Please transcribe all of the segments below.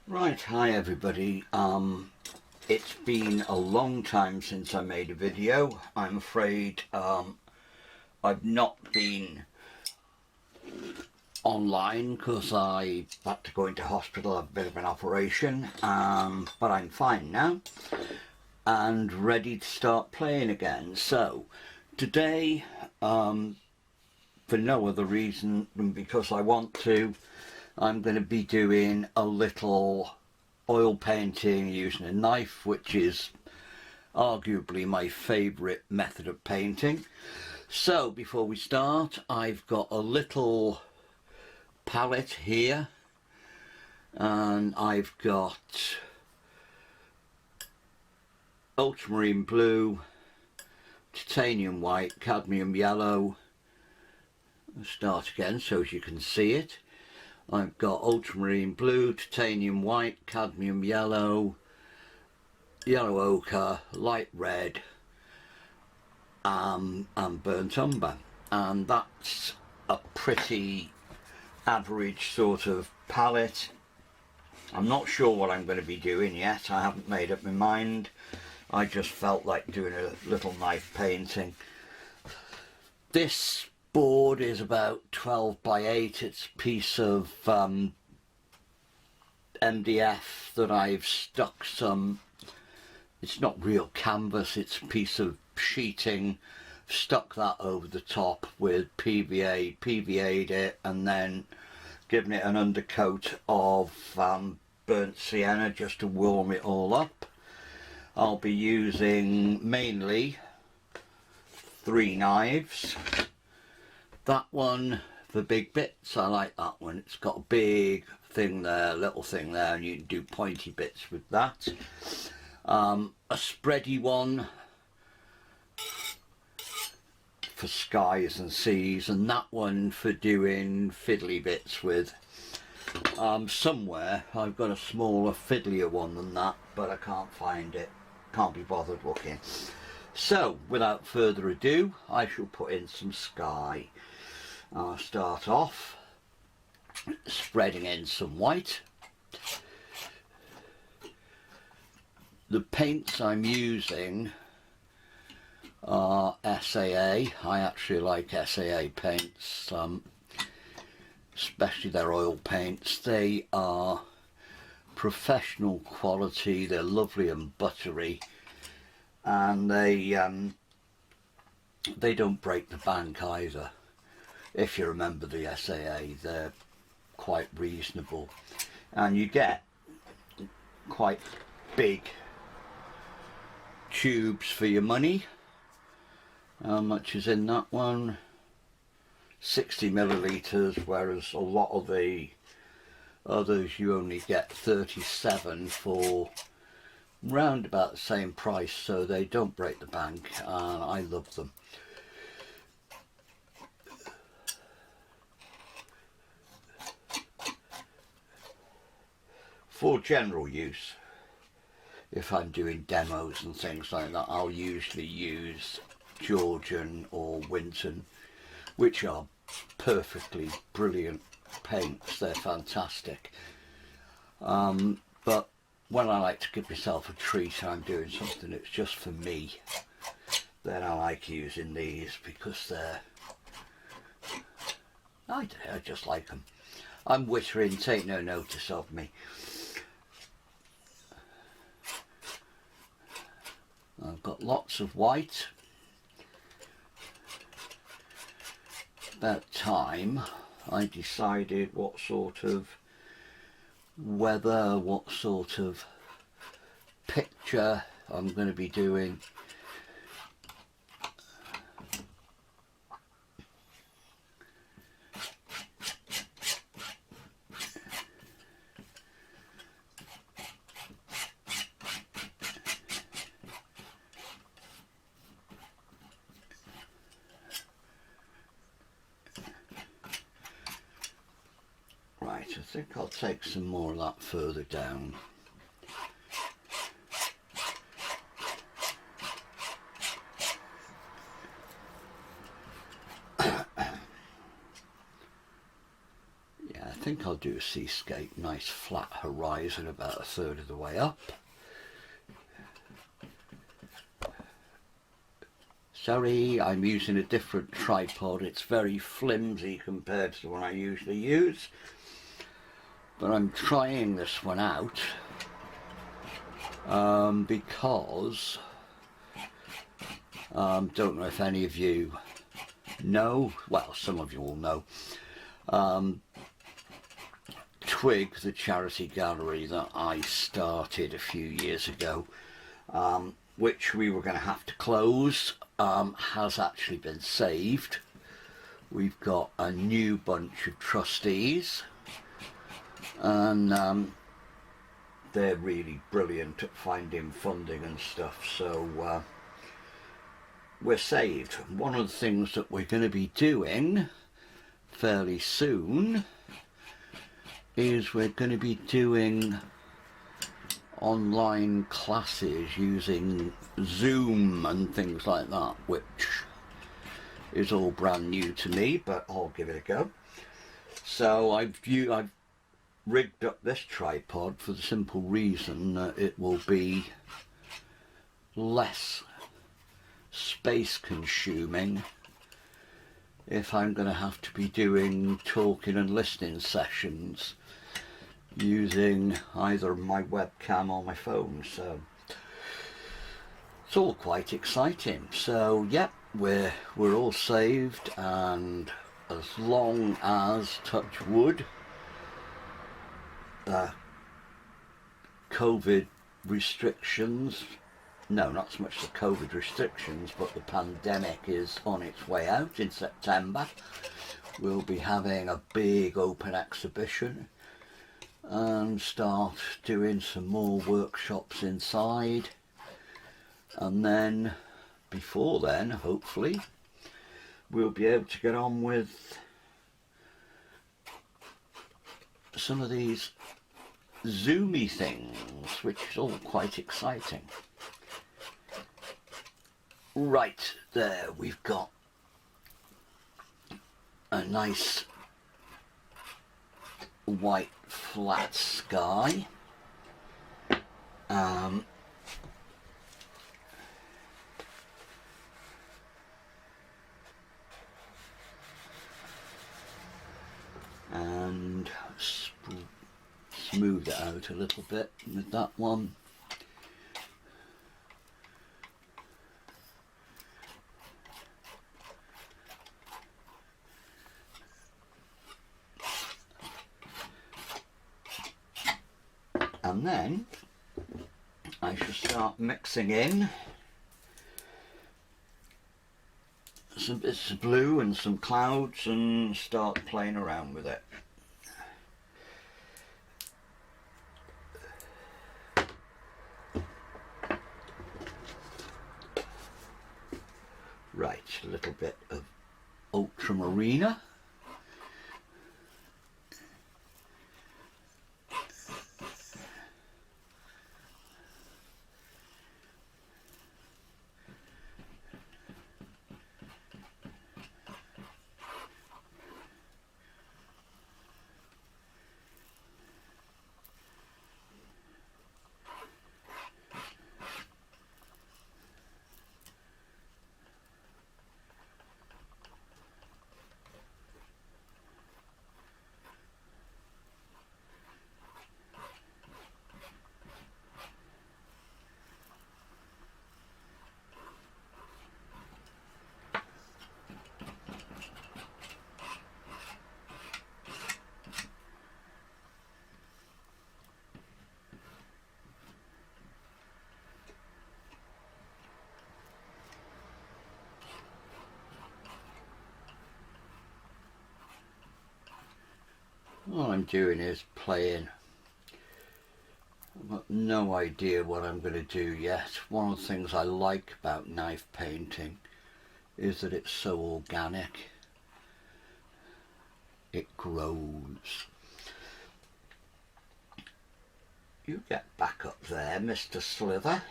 Right, hi everybody. It's been a long time since I made a video. I'm afraid I've not been online because I had to go into hospital, have a bit of an operation, but I'm fine now and ready to start playing again. So today, for no other reason than because I want to, I'm going to be doing a little oil painting using a knife, which is arguably my favourite method of painting. So before we start, I've got a little palette here and I've got ultramarine blue, titanium white, cadmium yellow. I'll start again so as you can see it. I've got ultramarine blue, titanium white, cadmium yellow, yellow ochre, light red, and burnt umber. And that's a pretty average sort of palette. I'm not sure what I'm going to be doing yet. I haven't made up my mind. I just felt like doing a little knife painting. This board is about 12 by 8. It's a piece of MDF that I've stuck some, it's not real canvas, it's a piece of sheeting, stuck that over the top with PVA, PVA'd it, and then given it an undercoat of burnt sienna just to warm it all up. I'll be using mainly 3 knives. That one for big bits, I like that one. It's got a big thing there, little thing there, and you can do pointy bits with that. A spready one for skies and seas, and that one for doing fiddly bits with. Somewhere I've got a smaller, fiddlier one than that, but I can't find it. Can't be bothered looking. So, without further ado, I shall put in some sky. I'll start off spreading in some white. The paints I'm using are SAA. I actually like SAA paints, especially their oil paints. They are professional quality, they're lovely and buttery, and they don't break the bank either. If you remember the SAA, they're quite reasonable, and you get quite big tubes for your money. How much is in that one? 60 millilitres, whereas a lot of the others you only get 37 for round about the same price, so they don't break the bank, and I love them. For general use, if I'm doing demos and things like that, I'll usually use Georgian or Winton, which are perfectly brilliant paints. They're fantastic. But when I like to give myself a treat, I'm doing something that's just for me, then I like using these because they're, I just like them. I'm wittering, take no notice of me. I've got lots of white. About time I decided what sort of weather, what sort of picture I'm going to be doing. Right, I think I'll take some more of that further down. think I'll do a seascape, nice flat horizon about a third of the way up. Sorry, I'm using a different tripod. It's very flimsy compared to the one I usually use. But I'm trying this one out because don't know if any of you know, well, some of you will know, Twig, the charity gallery that I started a few years ago, which we were going to have to close, has actually been saved. We've got a new bunch of trustees, and they're really brilliant at finding funding and stuff, so we're saved. One of the things that we're going to be doing fairly soon is we're going to be doing online classes using Zoom and things like that, which is all brand new to me, but I'll give it a go. So I've rigged up this tripod for the simple reason that it will be less space consuming if I'm going to have to be doing talking and listening sessions using either my webcam or my phone. So it's all quite exciting. So yeah, we're all saved, and as long as, touch wood, COVID restrictions, no, not so much the COVID restrictions, but the pandemic is on its way out in September. We'll be having a big open exhibition and start doing some more workshops inside. And then, before then, hopefully, we'll be able to get on with some of these Zoomy things, which is all quite exciting. Right, there we've got a nice white flat sky. And smooth it out a little bit with that one. And then I shall start mixing in some bits of blue and some clouds and start playing around with it. Right, a little bit of ultramarina. All I'm doing is playing. I've got no idea what I'm going to do yet. One of the things I like about knife painting is that it's so organic. It grows. You get back up there, Mr. Slither.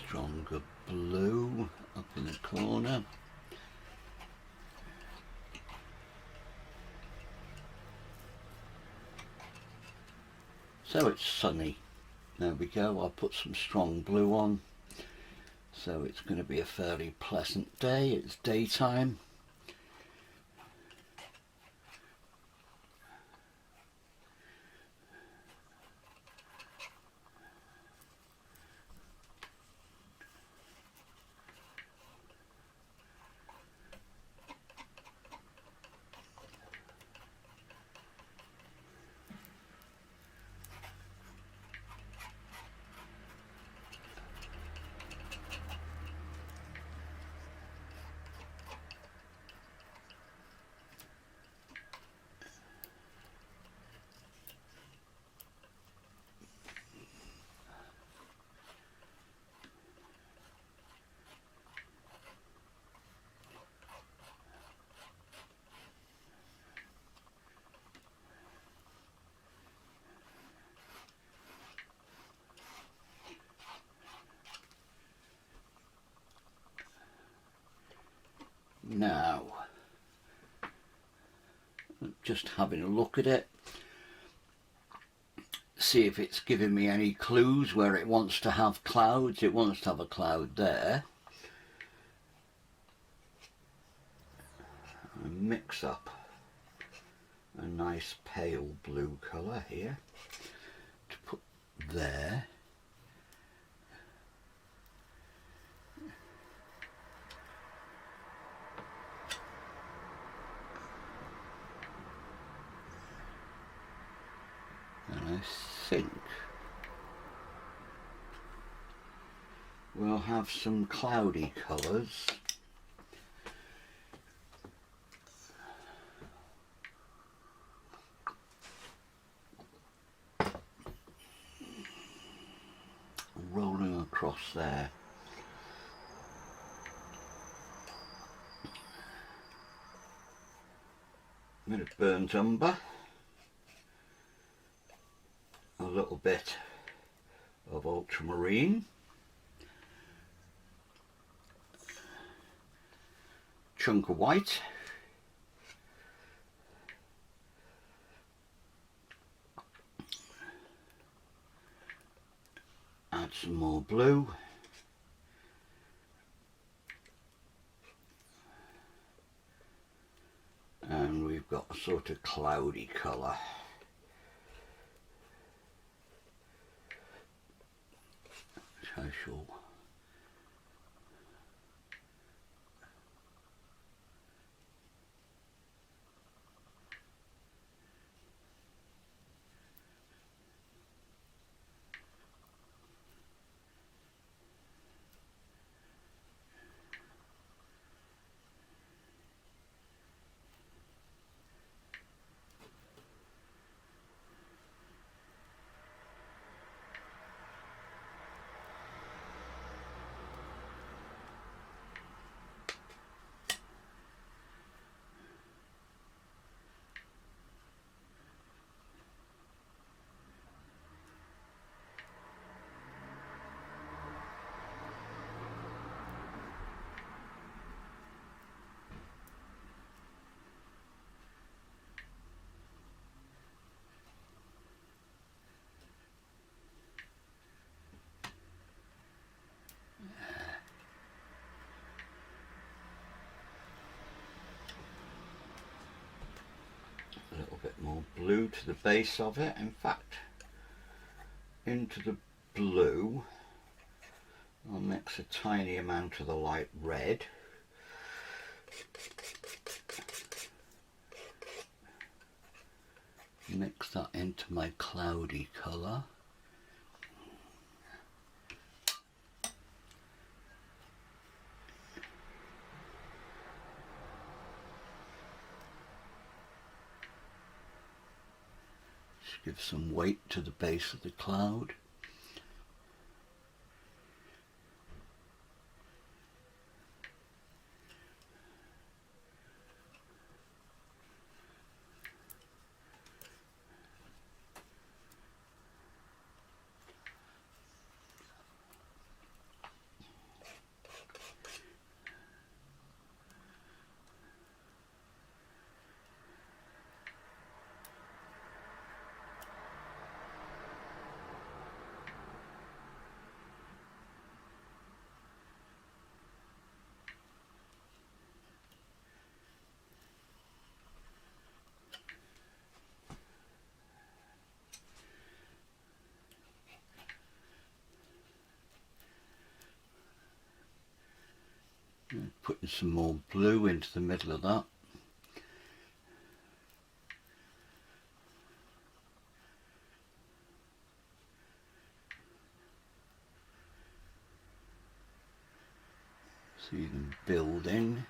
stronger blue up in the corner. So it's sunny. There we go. I'll put some strong blue on. So it's going to be a fairly pleasant day. It's daytime. Now, just having a look at it, see if it's giving me any clues where it wants to have clouds. It wants to have a cloud there. And mix up a nice pale blue colour here to put there. And I think we'll have some cloudy colours. Rolling across there. A bit of burnt umber. A little bit of ultramarine, chunk of white, add some more blue, and we've got a sort of cloudy colour. I shall a little bit more blue to the base of it. In fact, into the blue I'll mix a tiny amount of the light red. Mix that into my cloudy colour. Just give some weight to the base of the cloud. Putting some more blue into the middle of that. See them building.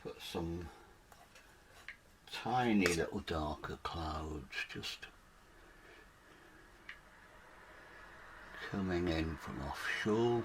Put some tiny little darker clouds just coming in from offshore.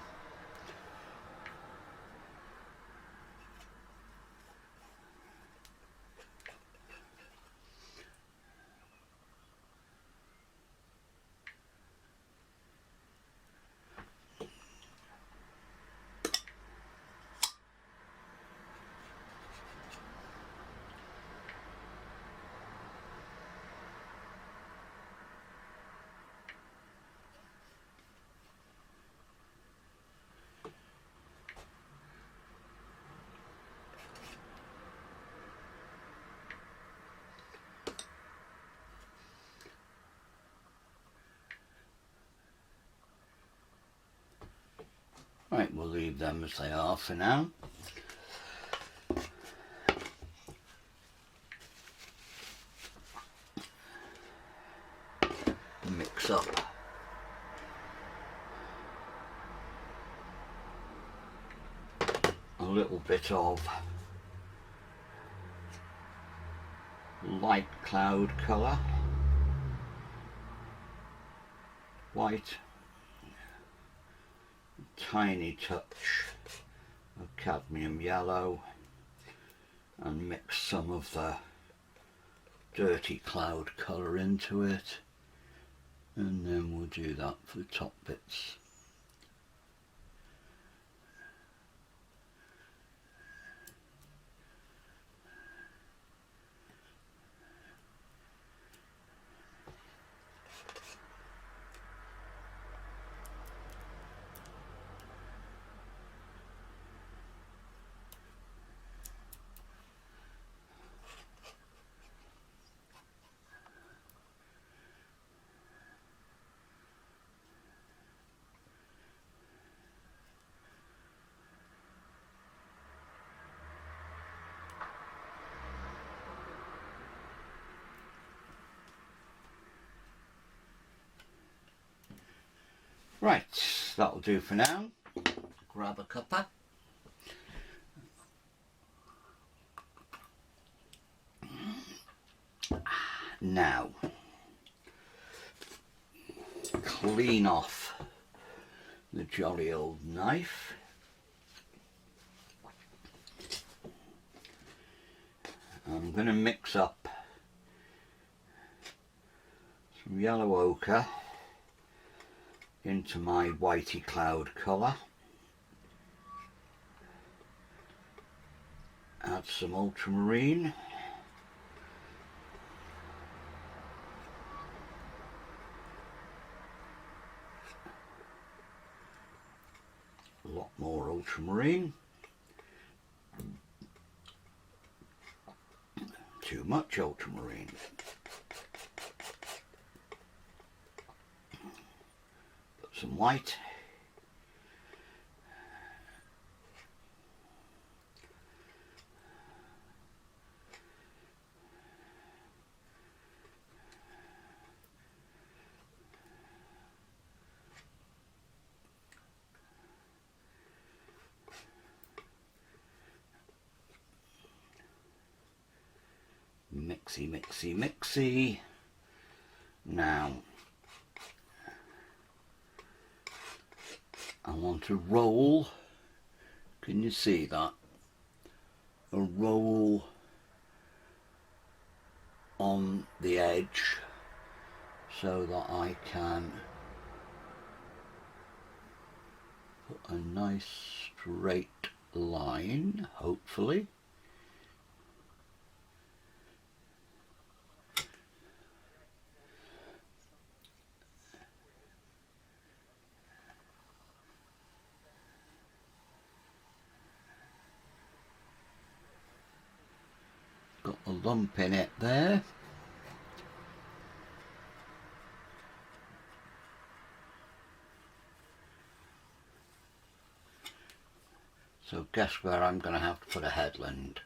Right, we'll leave them as they are for now. Mix up a little bit of light cloud colour, white, tiny touch of cadmium yellow, and mix some of the dirty cloud colour into it, and then we'll do that for the top bits. Right, that'll do for now. Grab a cuppa. Now, clean off the jolly old knife. I'm going to mix up some yellow ochre into my whitey cloud colour. Add some ultramarine. A lot more ultramarine. Too much ultramarine. Put some white. Mixy, mixy, mixy. Now, I want to roll Can you see that? A roll on the edge so that I can put a nice straight line, hopefully. Got a lump in it there. So guess where I'm going to have to put a headland.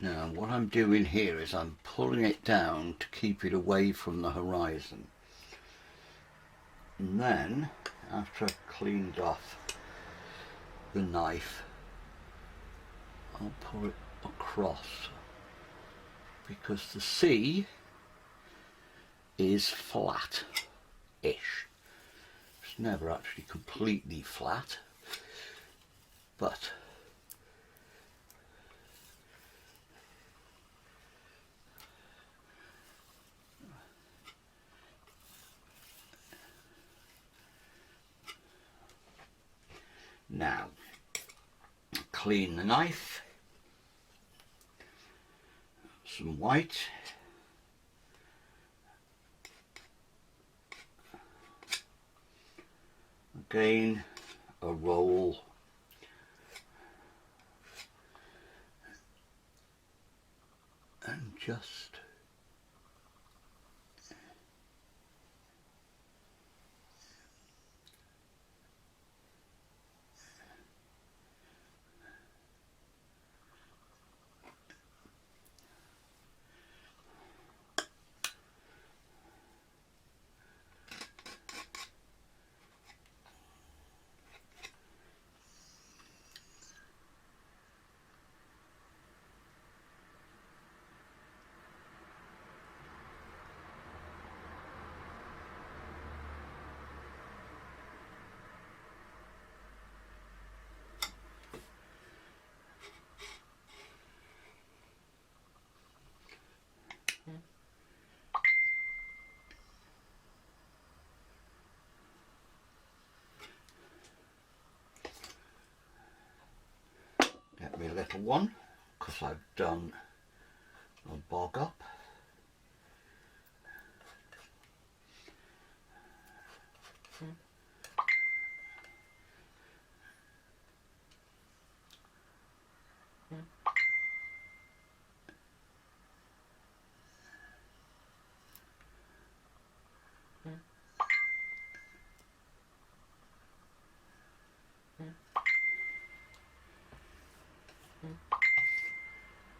Now what I'm doing here is I'm pulling it down to keep it away from the horizon. And then, after I've cleaned off the knife, I'll pull it across, because the sea is flat-ish. It's never actually completely flat, but now clean the knife, some white, again a roll, and just get me a little one, because I've done a bog up.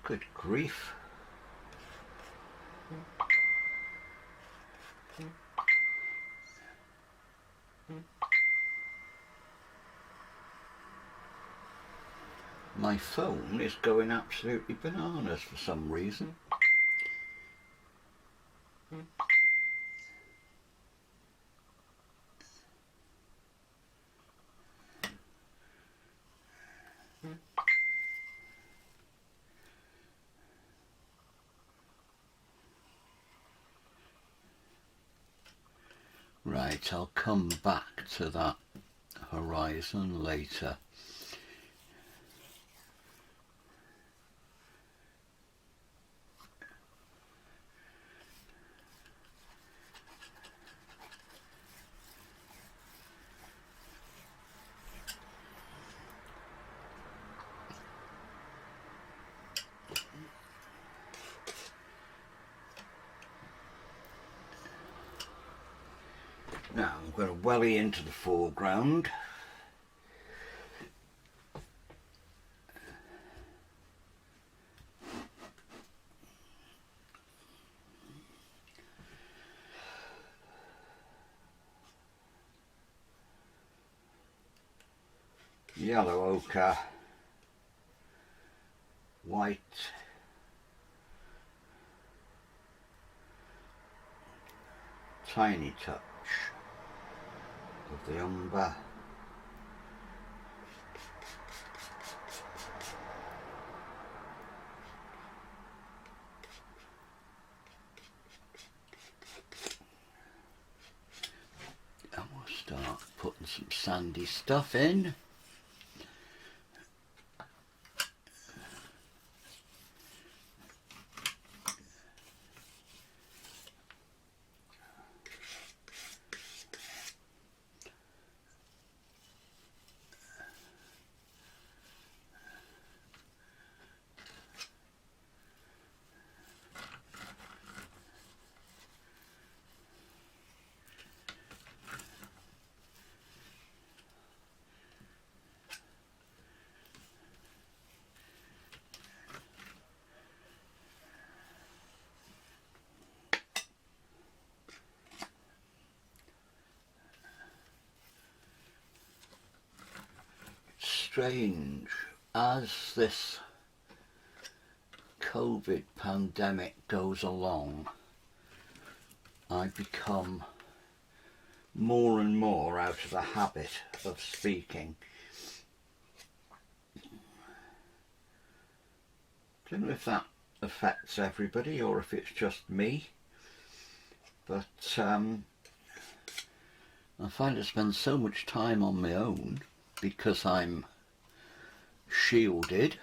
Good grief. My phone is going absolutely bananas for some reason. Right, I'll come back to that horizon later. Now I'm going to welly into the foreground. Yellow ochre, white, tiny touch of the umber, and we'll start putting some sandy stuff in. Strange, as this COVID pandemic goes along, I become more and more out of the habit of speaking. I don't know if that affects everybody or if it's just me, but I find I spend so much time on my own because I'm shielded.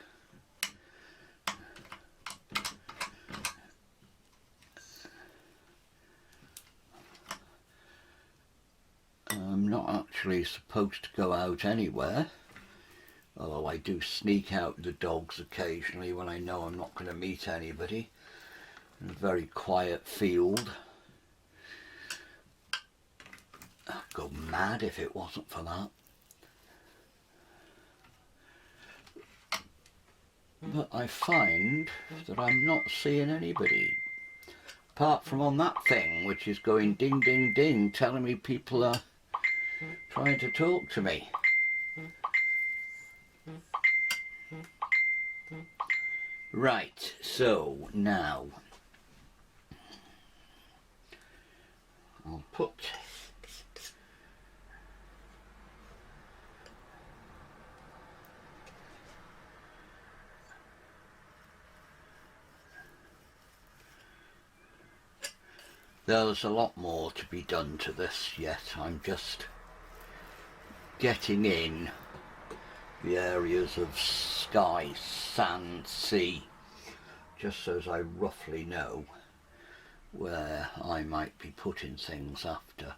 I'm not actually supposed to go out anywhere, although I do sneak out the dogs occasionally when I know I'm not going to meet anybody in a very quiet field. I'd go mad if it wasn't for that. But I find that I'm not seeing anybody, apart from on that thing which is going ding ding ding, telling me people are trying to talk to me. Right, so now I'll put there's a lot more to be done to this yet. I'm just getting in the areas of sky, sand, sea, just so as I roughly know where I might be putting things after.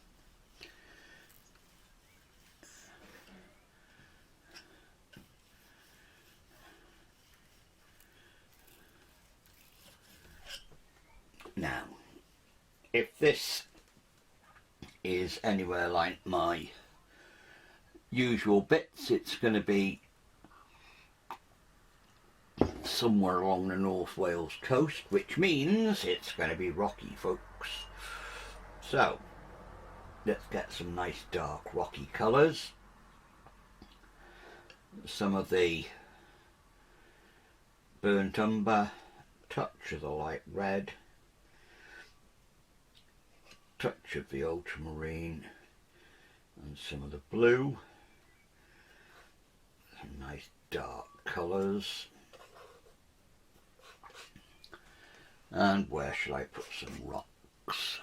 Now, if this is anywhere like my usual bits, it's going to be somewhere along the North Wales coast, which means it's going to be rocky, folks. So let's get some nice dark rocky colours. Some of the burnt umber, touch of the light red, touch of the ultramarine, and some of the blue. Some nice dark colours. And where shall I put some rocks?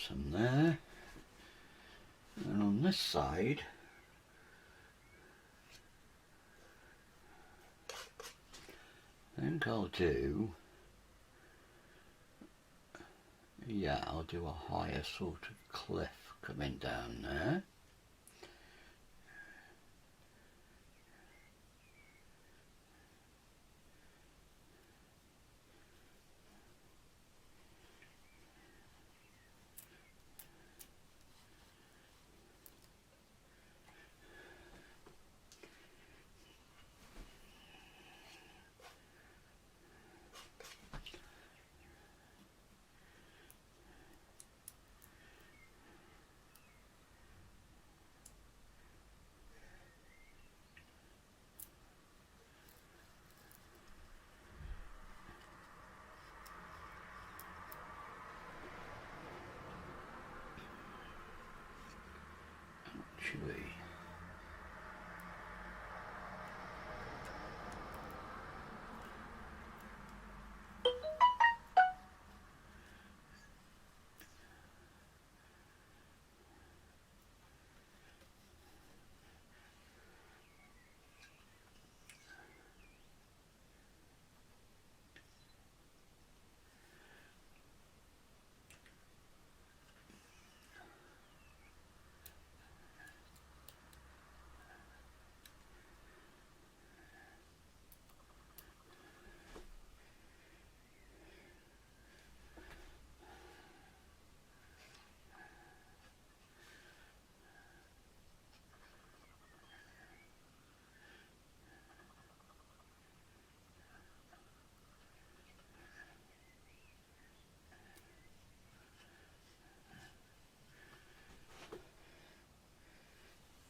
some there, and on this side I think I'll do, yeah, I'll do a higher sort of cliff coming down there. Actually,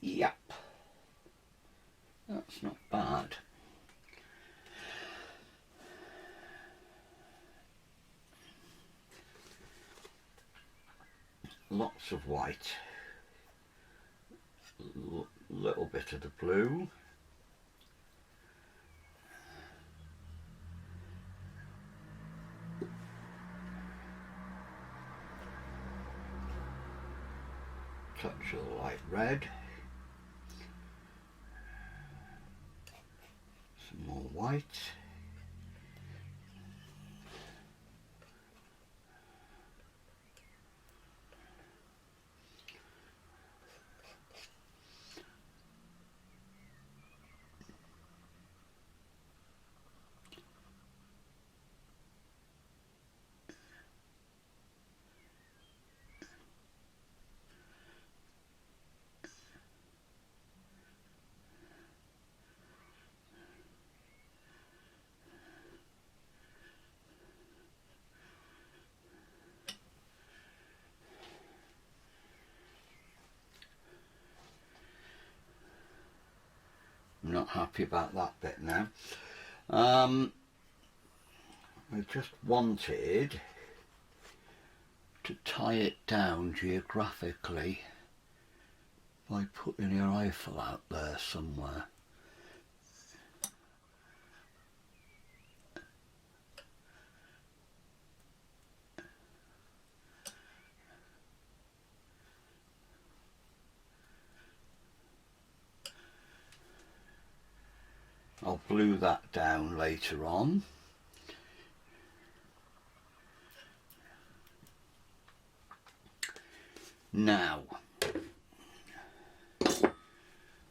yep, that's not bad. Lots of white, little bit of the blue, touch of the light red, some more white, I'm not happy about that bit now. I just wanted to tie it down geographically by putting your Eiffel out there somewhere. I'll glue that down later on. Now,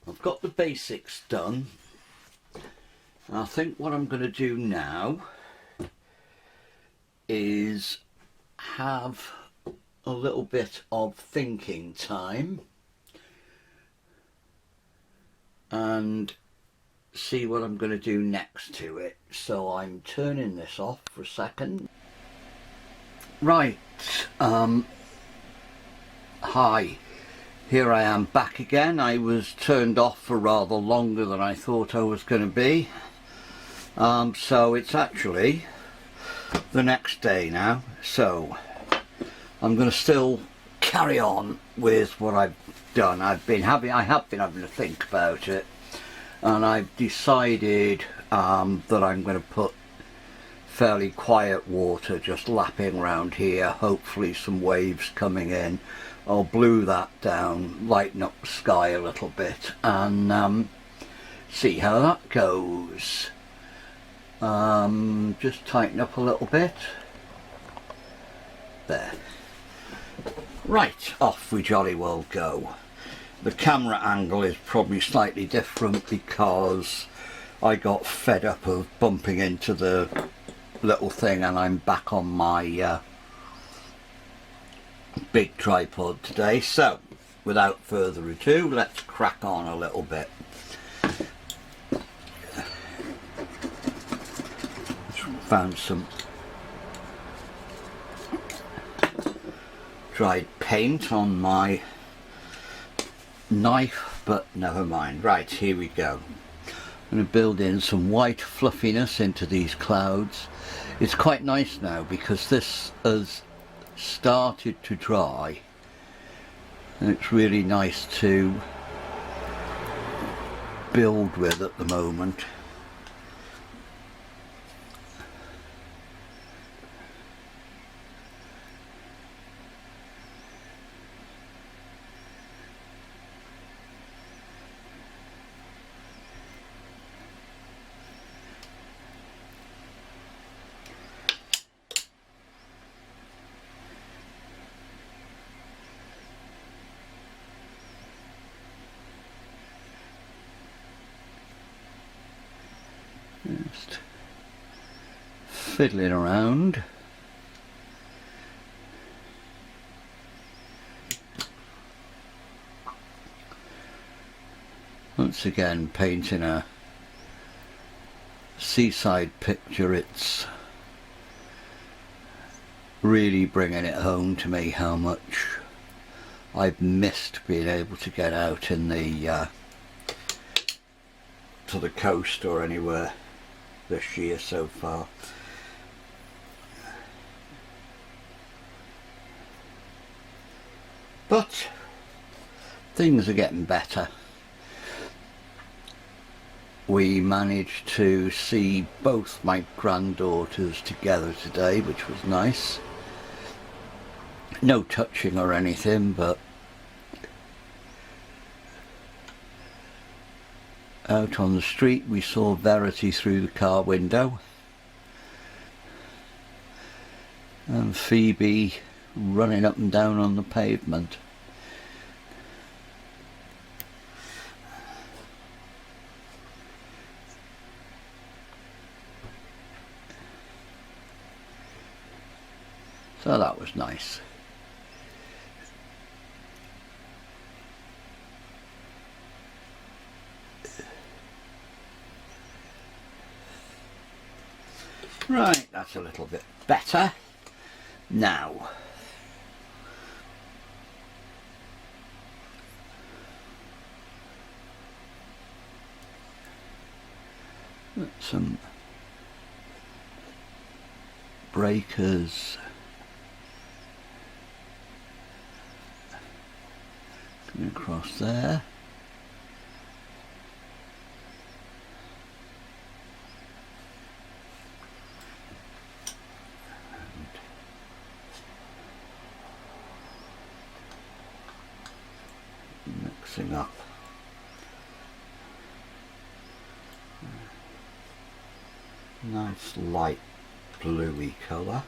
I've got the basics done. And I think what I'm going to do now is have a little bit of thinking time and see what I'm going to do next to it. So I'm turning this off for a second. Right, hi, here I am back again. I was turned off for rather longer than I thought I was going to be. So it's actually the next day now, so I'm going to still carry on with what I've done. I have been having to think about it, and I've decided that I'm going to put fairly quiet water just lapping around here, hopefully some waves coming in. I'll blue that down, lighten up the sky a little bit, and see how that goes. Just tighten up a little bit. There. Right, off we jolly well go. The camera angle is probably slightly different because I got fed up of bumping into the little thing, and I'm back on my big tripod today. So without further ado, let's crack on a little bit. Found some dried paint on my knife, but never mind. Right, here we go. I'm going to build in some white fluffiness into these clouds. It's quite nice now because this has started to dry, and it's really nice to build with at the moment. Just fiddling around. Once again, painting a seaside picture. It's really bringing it home to me how much I've missed being able to get out in the to the coast or anywhere this year so far. But things are getting better. We managed to see both my granddaughters together today, which was nice. No touching or anything, but out on the street we saw Verity through the car window, and Phoebe running up and down on the pavement. So that was nice. Right, that's a little bit better. Now, some breakers coming across there. Mixing up nice light bluey colour.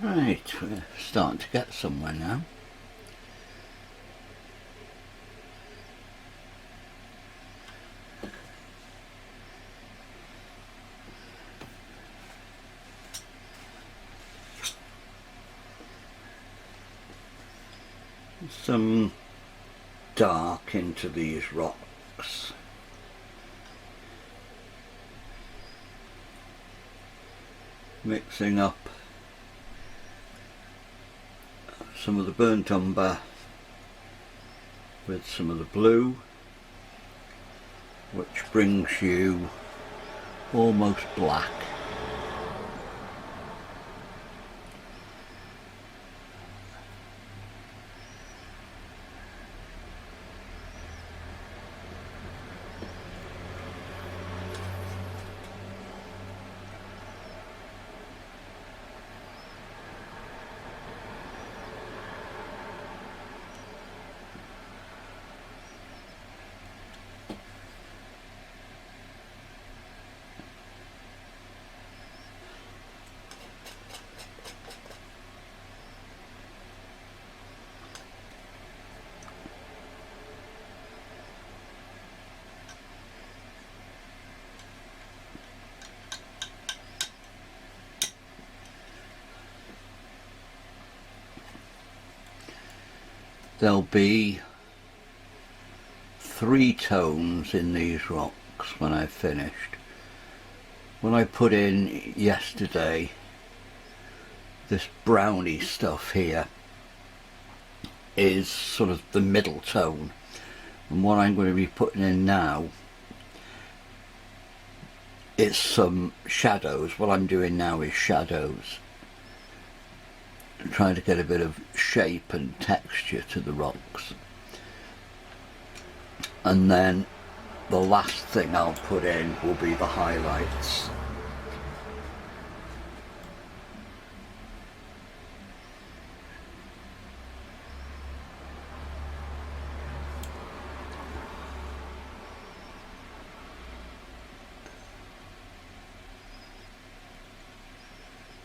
Right, we're starting to get somewhere now. Some dark into these rocks. Mixing up some of the burnt umber with some of the blue, which brings you almost black. There'll be 3 tones in these rocks when I've finished. When I put in yesterday this browny stuff here is sort of the middle tone, and what I'm going to be putting in now is some shadows. What I'm doing now is shadows, trying to get a bit of shape and texture to the rocks. And then the last thing I'll put in will be the highlights.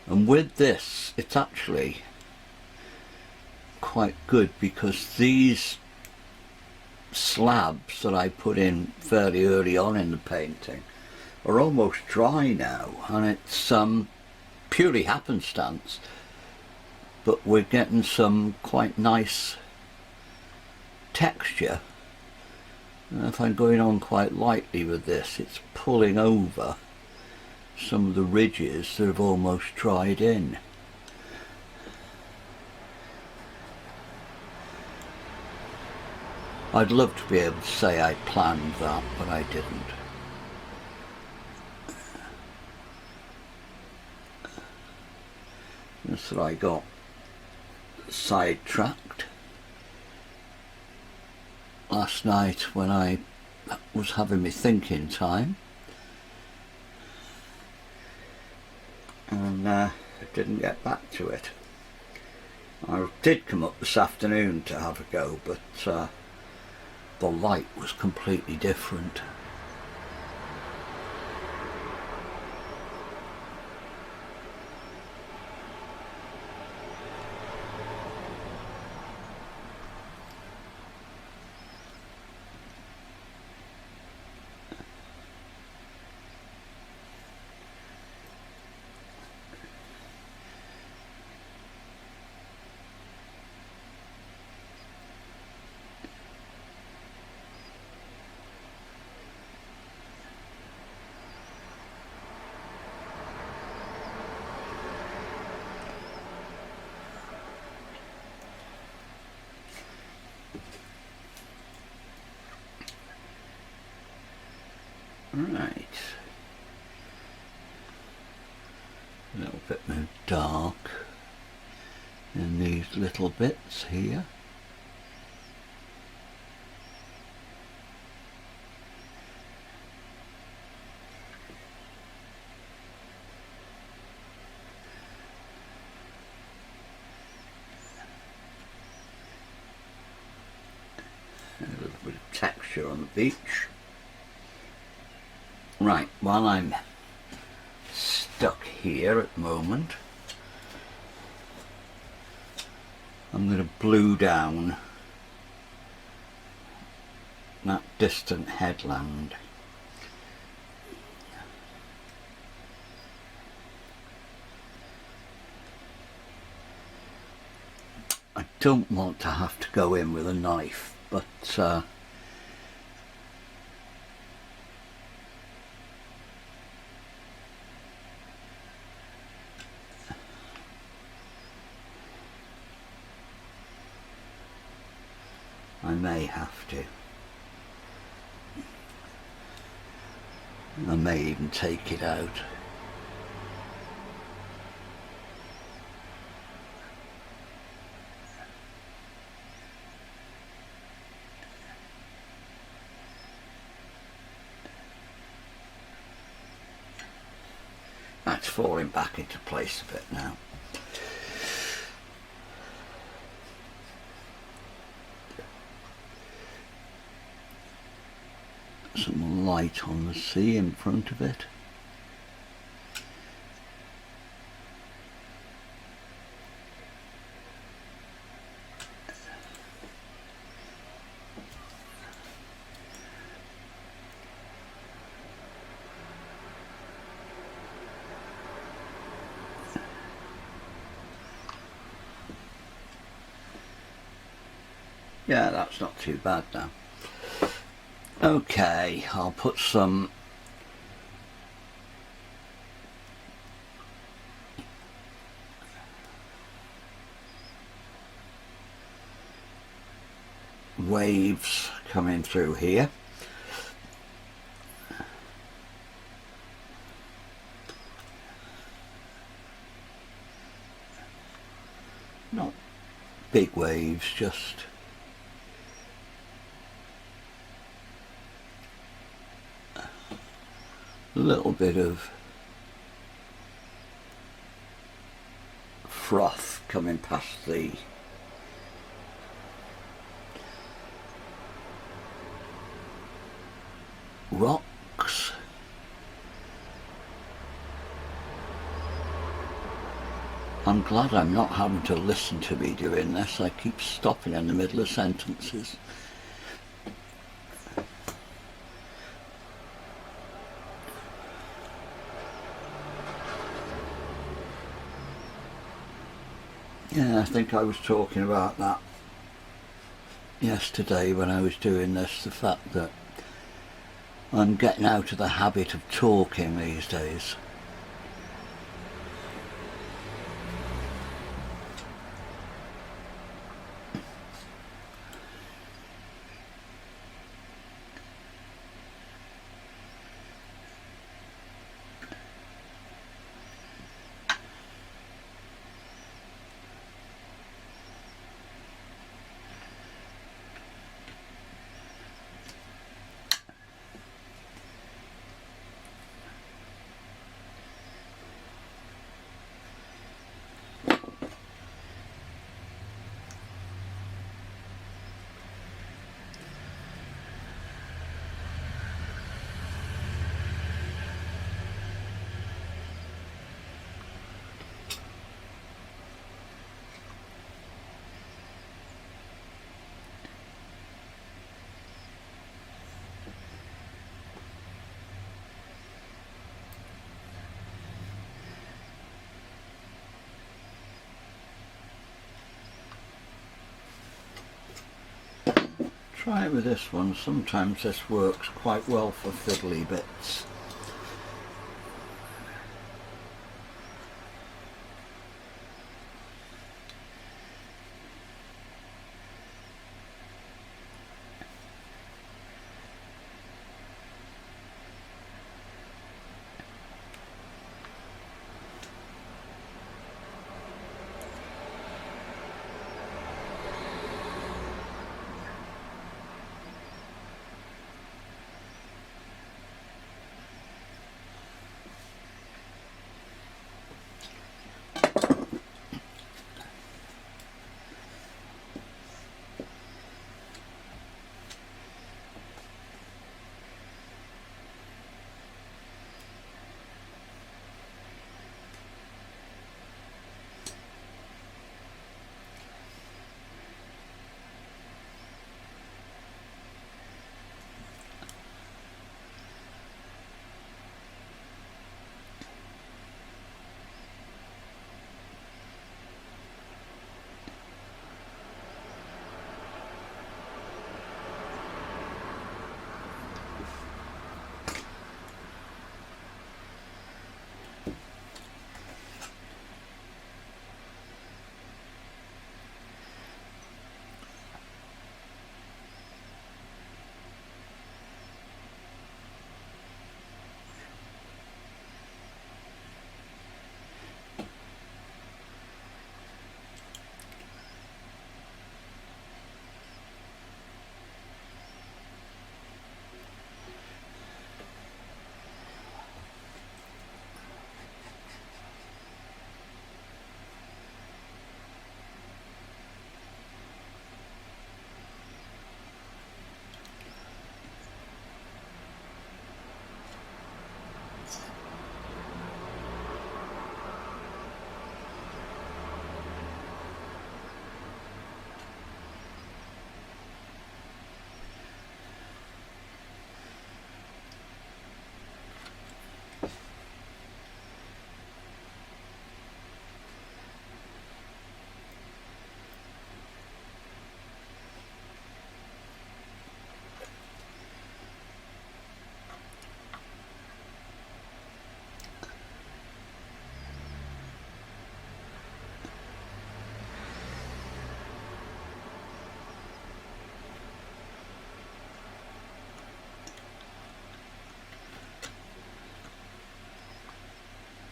And with this, it's actually quite good because these slabs that I put in fairly early on in the painting are almost dry now, and it's purely happenstance, but we're getting some quite nice texture. And if I'm going on quite lightly with this, it's pulling over some of the ridges that have almost dried in. I'd love to be able to say I planned that, but I didn't. That's what I got sidetracked. last night when I was having my thinking time, and didn't get back to it. I did come up this afternoon to have a go, but the light was completely different. Right, a little bit more dark in these little bits here. A little bit of texture on the beach. Right, while I'm stuck here at the moment, I'm going to blue down that distant headland. I don't want to have to go in with a knife, but I may have to. I may even take it out. That's falling back into place a bit now. Some light on the sea in front of it. Yeah, that's not too bad now. Okay, I'll put some waves coming through here. Not big waves, just a little bit of froth coming past the rocks. I'm glad I'm not having to listen to me doing this. I keep stopping in the middle of sentences. Yeah, I think I was talking about that yesterday when I was doing this, the fact that I'm getting out of the habit of talking these days. Try it with this one. Sometimes this works quite well for fiddly bits.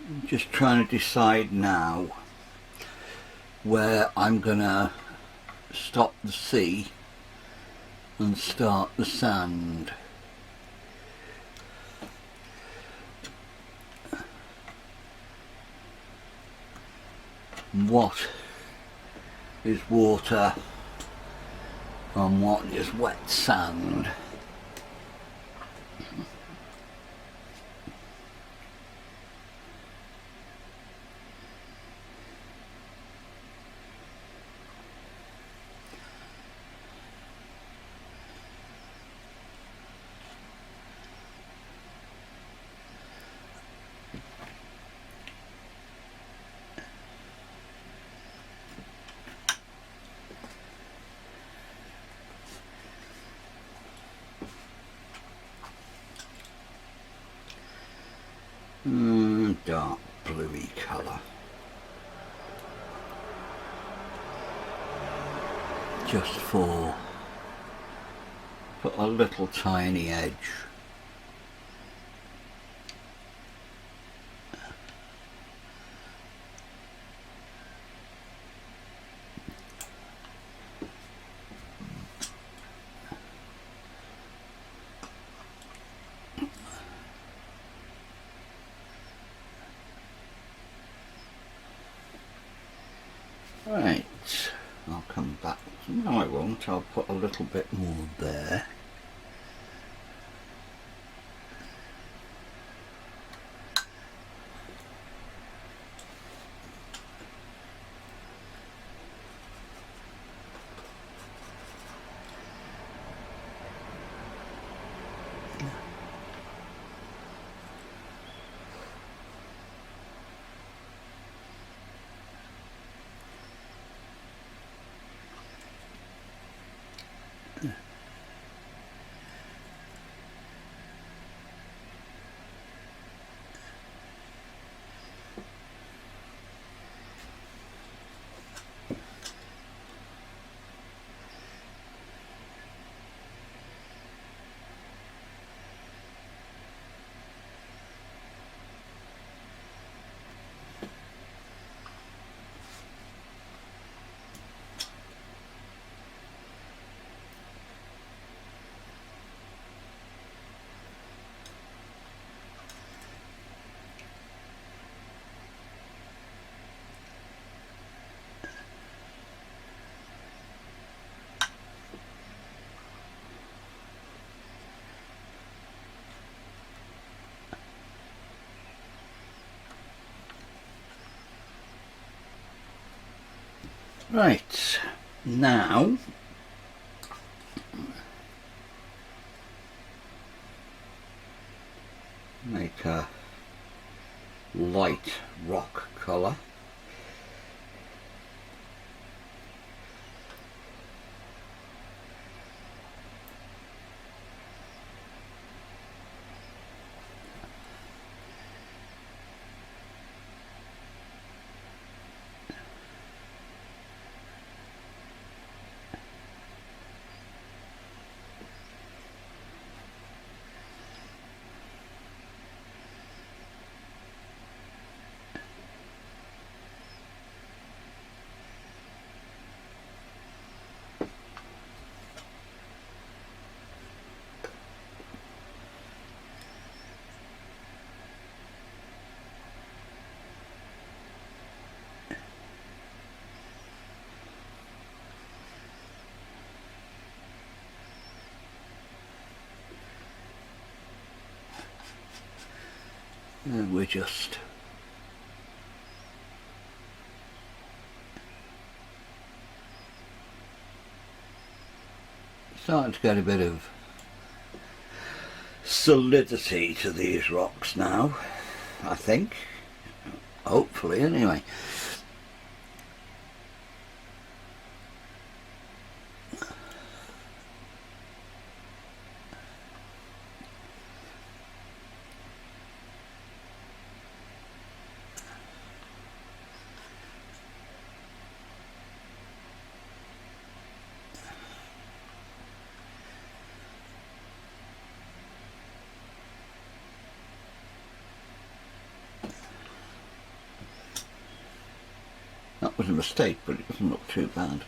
I'm just trying to decide now where I'm gonna stop the sea and start the sand. What is water and what is wet sand? Dark bluey colour. Just for a little tiny edge. Right, I'll come back. No, I won't. I'll put a little bit more there. Right, now make a light rock colour. And we're just starting to get a bit of solidity to these rocks now, I think, hopefully anyway. That was a mistake, but it doesn't look too bad.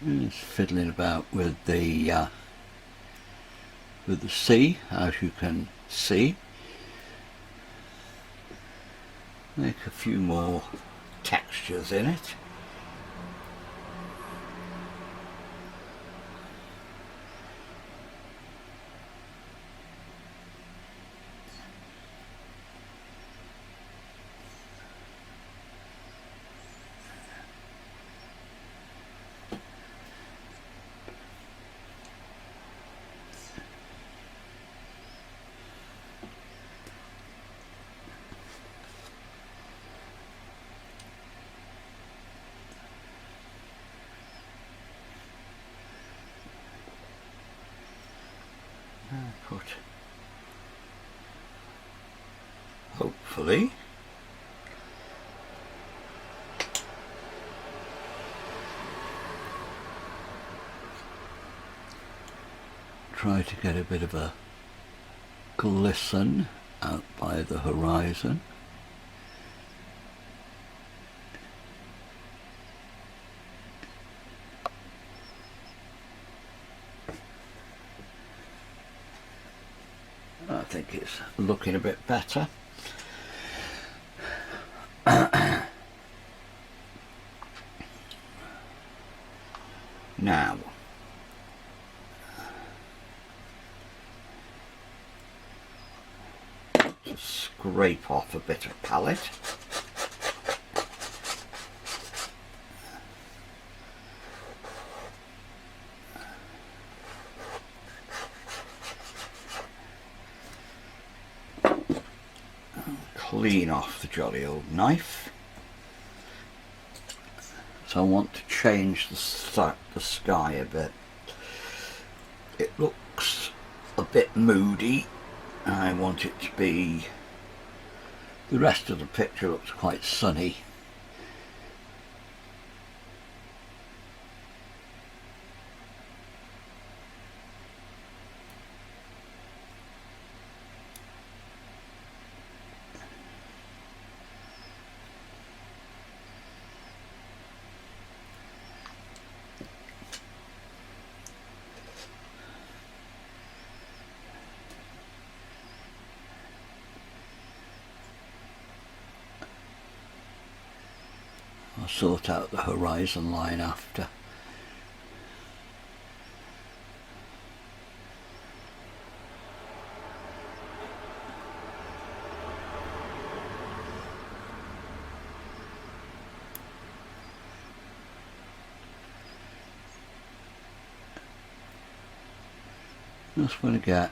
Just fiddling about with the sea, as you can see. Make a few more textures in it. Put, hopefully, try to get a bit of a glisten out by the horizon. I think it's looking a bit better. Now, just scrape off a bit of palette. Clean off the jolly old knife. So I want to change the sky a bit. It looks a bit moody. I want it to be, the rest of the picture looks quite sunny. I'll sort out the horizon line after. Just want to get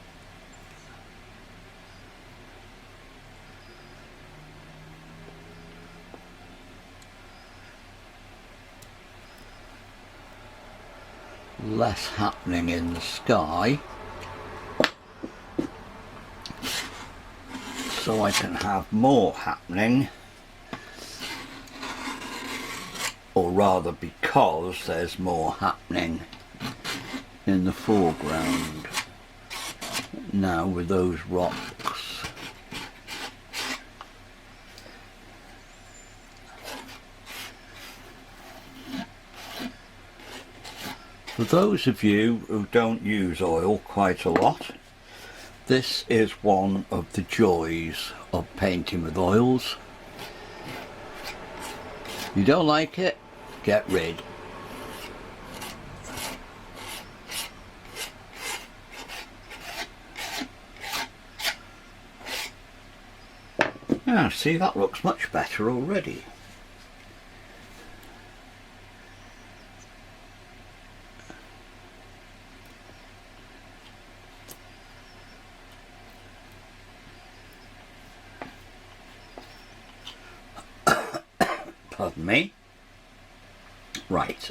less happening in the sky so I can have more happening, or rather because there's more happening in the foreground. Now with those rocks, for those of you who don't use oil quite a lot, this is one of the joys of painting with oils. You don't like it? Get rid. Now, see, that looks much better already. Pardon me. Right.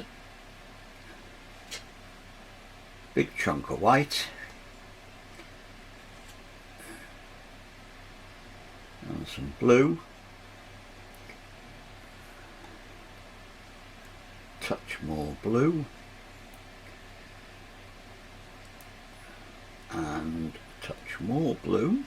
Big chunk of white. And some blue. Touch more blue. And touch more blue.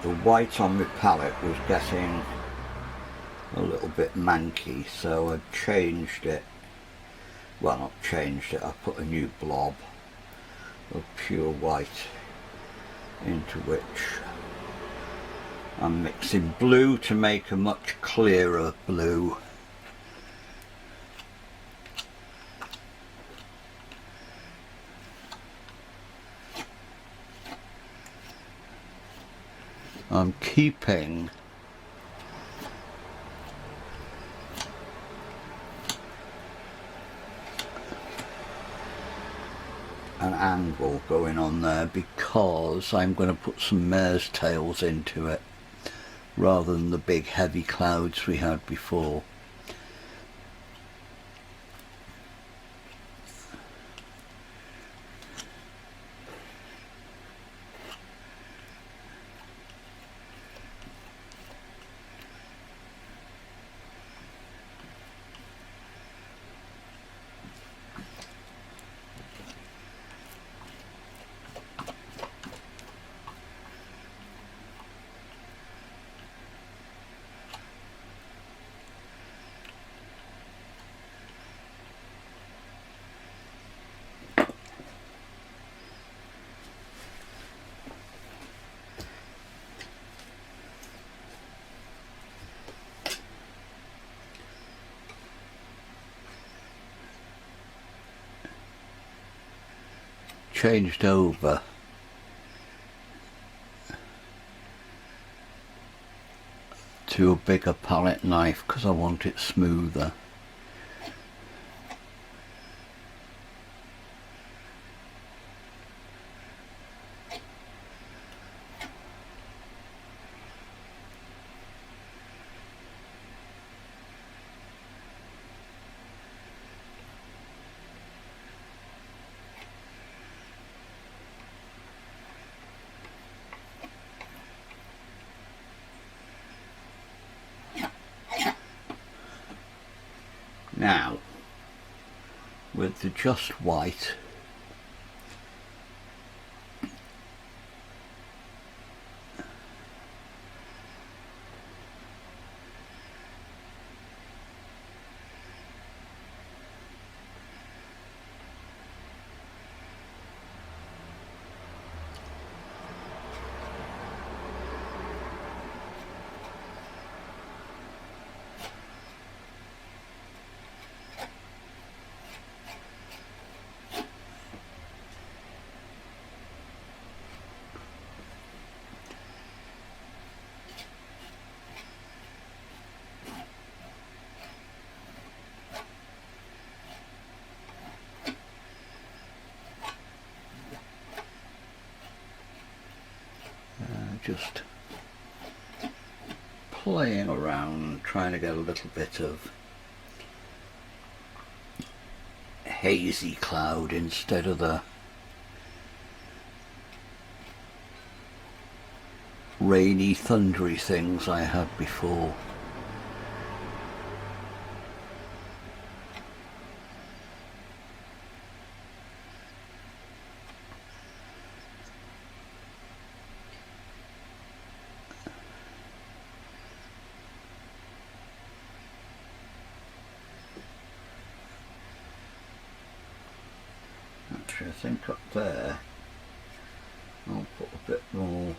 the white on my palette was getting a little bit manky, so I changed it. Well, not changed it, I put a new blob of pure white into which I'm mixing blue to make a much clearer blue. I'm keeping an angle going on there because I'm going to put some mare's tails into it rather than the big heavy clouds we had before. Changed over to a bigger palette knife because I want it smoother. Now, with the just white, just playing around, trying to get a little bit of hazy cloud instead of the rainy, thundery things I had before. Actually, I think up there I'll put a bit more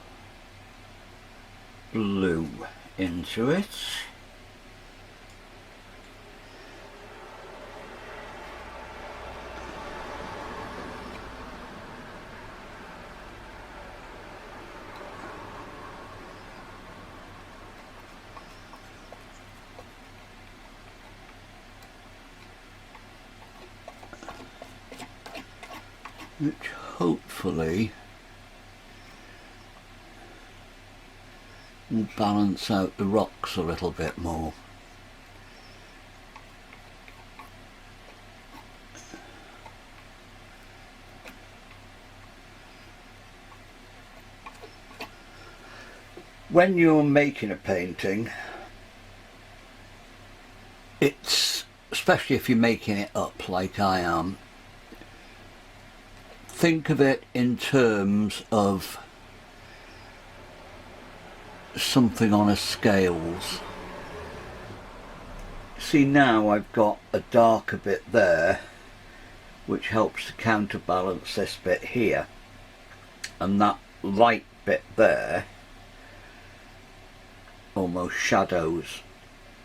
blue into it. Which hopefully will balance out the rocks a little bit more. When you're making a painting, it's, especially if you're making it up like I am, think of it in terms of something on a scales. See, now I've got a darker bit there which helps to counterbalance this bit here, and that light bit there almost shadows,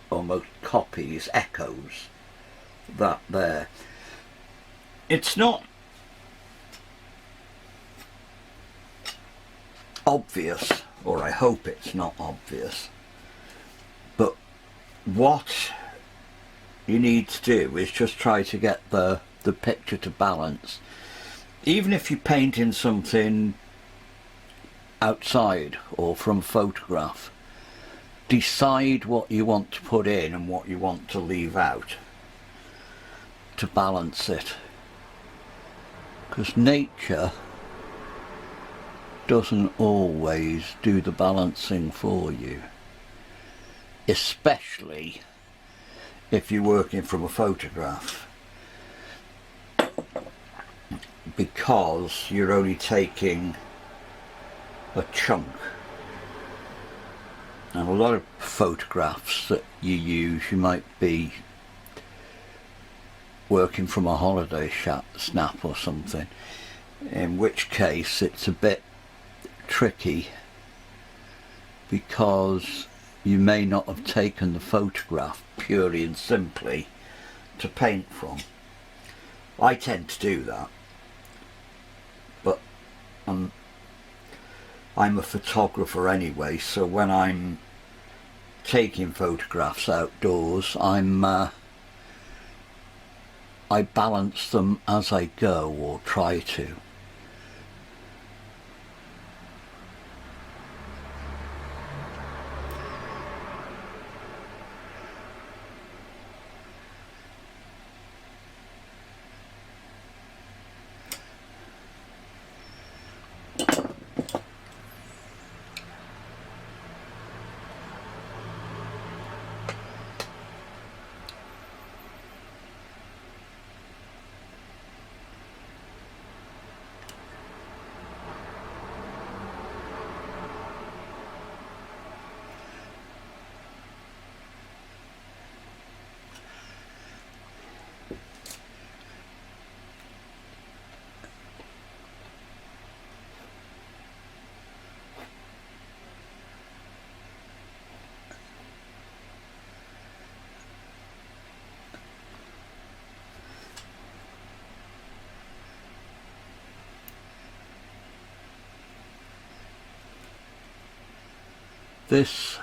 almost copies, echoes that there. It's not obvious, or I hope it's not obvious, but what you need to do is just try to get the picture to balance. Even if you're painting something outside or from photograph, decide what you want to put in and what you want to leave out to balance it, because nature doesn't always do the balancing for you, especially if you're working from a photograph, because you're only taking a chunk. And a lot of photographs that you use, you might be working from a holiday snap or something, in which case it's a bit tricky because you may not have taken the photograph purely and simply to paint from. I tend to do that, but I'm a photographer anyway, so when I'm taking photographs outdoors, I balance them as I go, or try to. This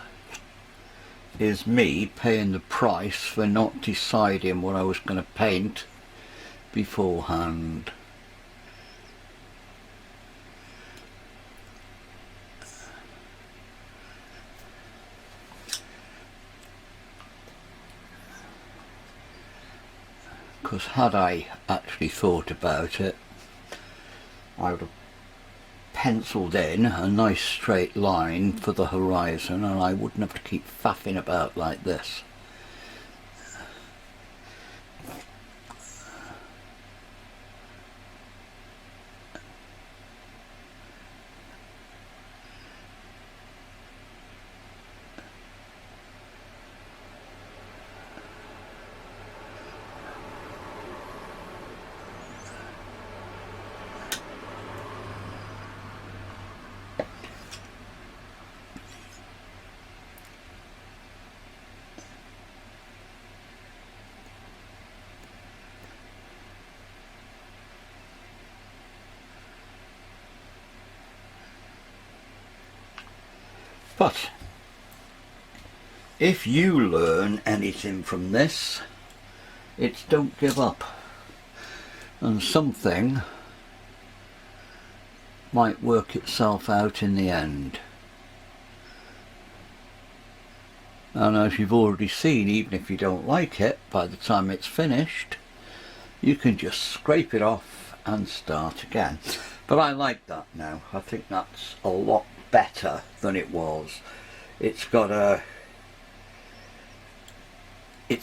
is me paying the price for not deciding what I was going to paint beforehand. Because had I actually thought about it, I would have penciled in a nice straight line for the horizon, and I wouldn't have to keep faffing about like this. But if you learn anything from this, it's don't give up, and something might work itself out in the end. And as you've already seen, even if you don't like it, by the time it's finished, you can just scrape it off and start again. But I like that now. I think that's a lot better than it was. It's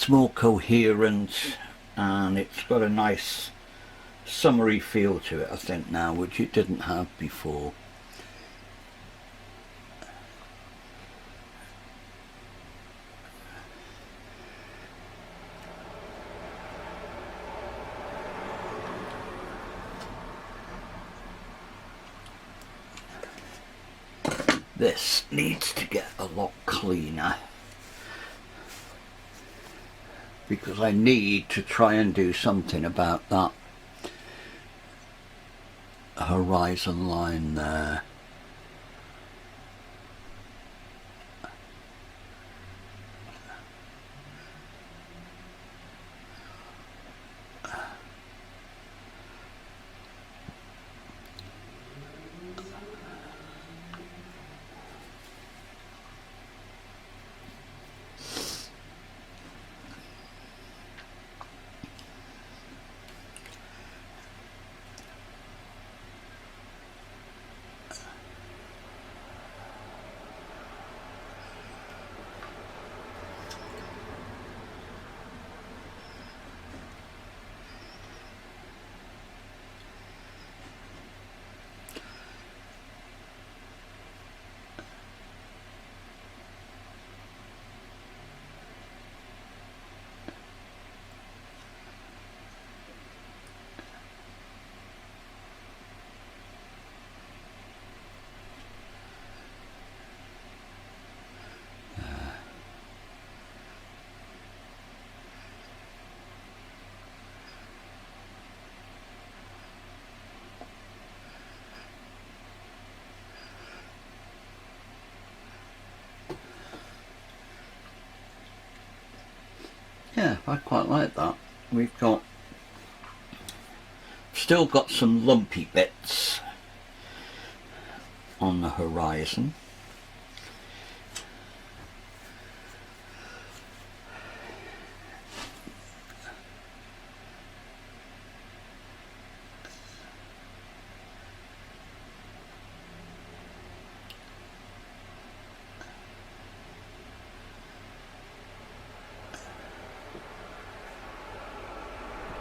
more coherent, and it's got a nice summery feel to it, I think, now, which it didn't have before. This needs to get a lot cleaner, because I need to try and do something about that horizon line there. Yeah, I quite like that. We've got still got some lumpy bits on the horizon.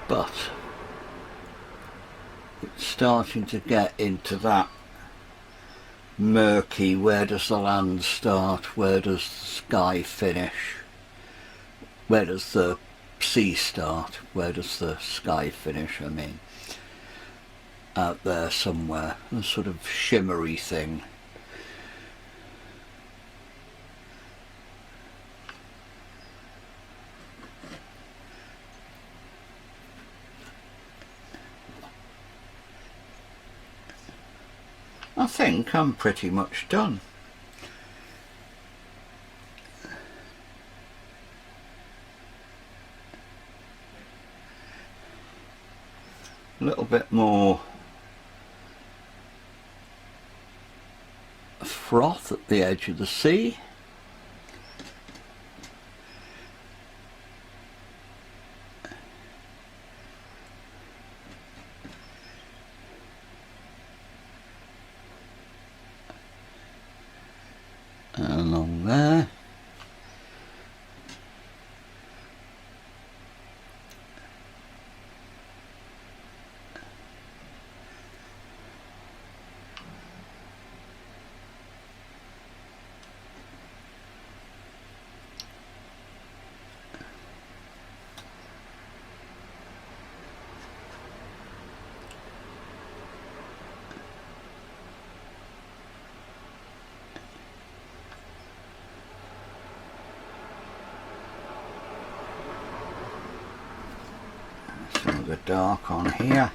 But it's starting to get into that murky, where does the land start, where does the sky finish, where does the sea start, where does the sky finish, I mean, out there somewhere, a sort of shimmery thing. I think I'm pretty much done. A little bit more froth at the edge of the sea. Along there. Some of the dark on here.